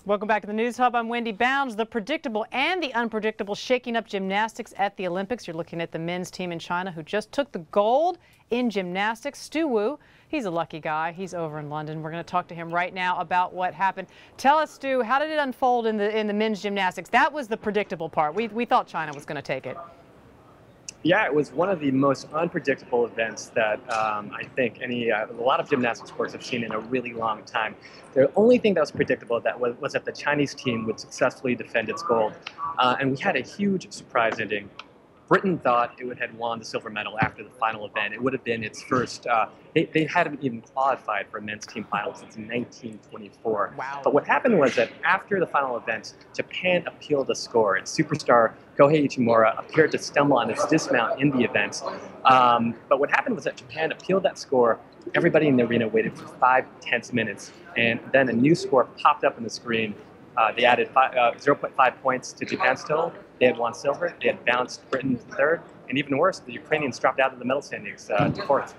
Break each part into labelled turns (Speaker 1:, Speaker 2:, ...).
Speaker 1: Welcome back to the News Hub. I'm Wendy Bounds. The predictable and the unpredictable shaking up gymnastics at the Olympics. You're looking at the men's team in China who just took the gold in gymnastics. Stu Woo, he's a lucky guy. He's over in London. We're going to talk to him right now about what happened. Tell us, Stu, how did it unfold in the men's gymnastics? That was the predictable part. We thought China was going to take it.
Speaker 2: Yeah, it was one of the most unpredictable events that I think a lot of gymnastics sports have seen in a really long time. The only thing that was predictable was that the Chinese team would successfully defend its gold. And we had a huge surprise ending. Britain thought it had won the silver medal after the final event. It would have been its first, they hadn't even qualified for a men's team final since 1924.
Speaker 1: Wow.
Speaker 2: But what happened was that after the final event, Japan appealed a score, and superstar Kohei Ichimura appeared to stumble on his dismount in the event. But what happened was that Japan appealed that score. Everybody in the arena waited for 5 tense minutes, and then a new score popped up on the screen. They added 0.5 points to Japan's total. They had won silver. They had bounced Britain to third. And even worse, the Ukrainians dropped out of the medal standings to fourth.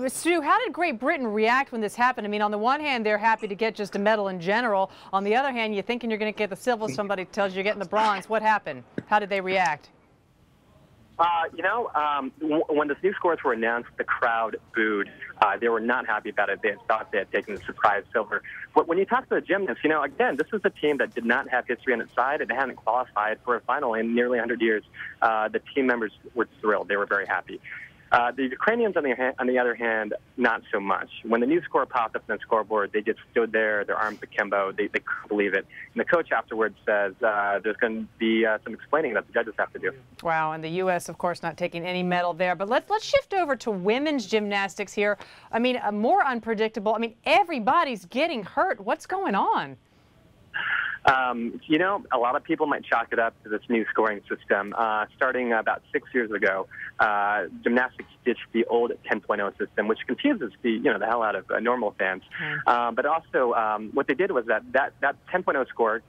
Speaker 1: Stu, how did Great Britain react when this happened? I mean, on the one hand, they're happy to get just a medal in general. On the other hand, you're thinking you're going to get the silver. Somebody tells you you're getting the bronze. What happened? How did they react?
Speaker 3: When the new scores were announced, the crowd booed. They were not happy about it. They had thought they had taken the surprise silver. But when you talk to the gymnasts, again, this is a team that did not have history on its side. It hadn't qualified for a final in nearly 100 years. The team members were thrilled. They were very happy. The Ukrainians, on the other hand, not so much. When the new score popped up on the scoreboard, they just stood there, their arms akimbo. They couldn't believe it. And the coach afterwards says there's going to be some explaining that the judges have to do.
Speaker 1: Wow, and the U.S., of course, not taking any medal there. But let's shift over to women's gymnastics here. I mean, more unpredictable. I mean, everybody's getting hurt. What's going on?
Speaker 3: A lot of people might chalk it up to this new scoring system. Starting about 6 years ago, gymnastics ditched the old 10.0 system, which confuses the hell out of normal fans. But also, what they did was that 10.0 score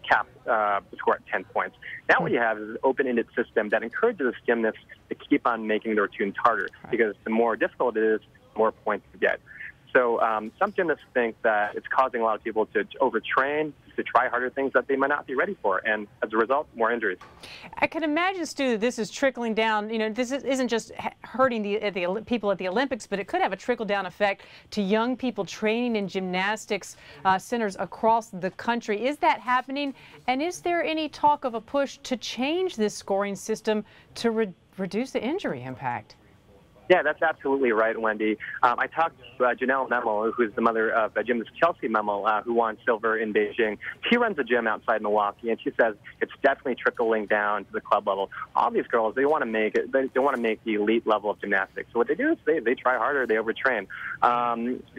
Speaker 3: capped the score at 10 points. Now what you have is an open-ended system that encourages gymnasts to keep on making their routines harder, because the more difficult it is, the more points you get. So some gymnasts think that it's causing a lot of people to overtrain, to try harder things that they might not be ready for, and as a result, more injuries.
Speaker 1: I can imagine, Stu, that this is trickling down. This isn't just hurting the people at the Olympics, but it could have a trickle-down effect to young people training in gymnastics centers across the country. Is that happening? And is there any talk of a push to change this scoring system to reduce the injury impact?
Speaker 3: Yeah, that's absolutely right, Wendy. I talked to Janelle Memel, who's the mother of gymnast Chelsea Memel, who won silver in Beijing. She runs a gym outside Milwaukee, and she says it's definitely trickling down to the club level. All these girls, they want to make it. They want to make the elite level of gymnastics. So what they do is they try harder, they overtrain.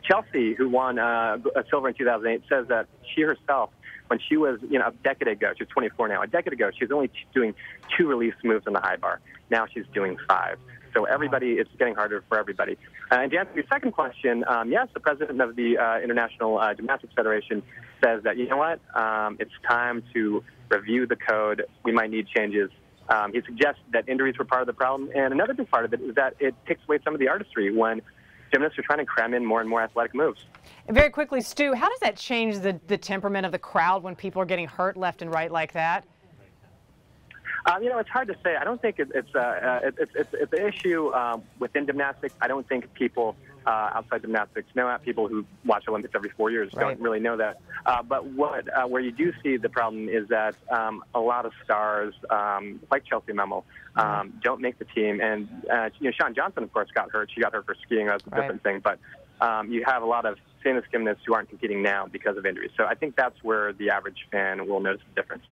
Speaker 3: Chelsea, who won a silver in 2008, says that she herself, when she was, a decade ago, she's 24 now. A decade ago, she was only doing 2 release moves on the high bar. Now she's doing 5. So everybody, it's getting harder for everybody. And to answer your second question, yes, the president of the International Gymnastics Federation says that, it's time to review the code. We might need changes. He suggests that injuries were part of the problem. And another big part of it is that it takes away some of the artistry when gymnasts are trying to cram in more and more athletic moves.
Speaker 1: And very quickly, Stu, how does that change the temperament of the crowd when people are getting hurt left and right like that?
Speaker 3: It's hard to say. I don't think it's an issue within gymnastics. I don't think people outside gymnastics know that. People who watch Olympics every 4 years don't really know that. But where you do see the problem is that a lot of stars, like Chelsea Memel, don't make the team. And Shawn Johnson, of course, got hurt. She got hurt for skiing. That's a different thing. But you have a lot of famous gymnasts who aren't competing now because of injuries. So I think that's where the average fan will notice the difference.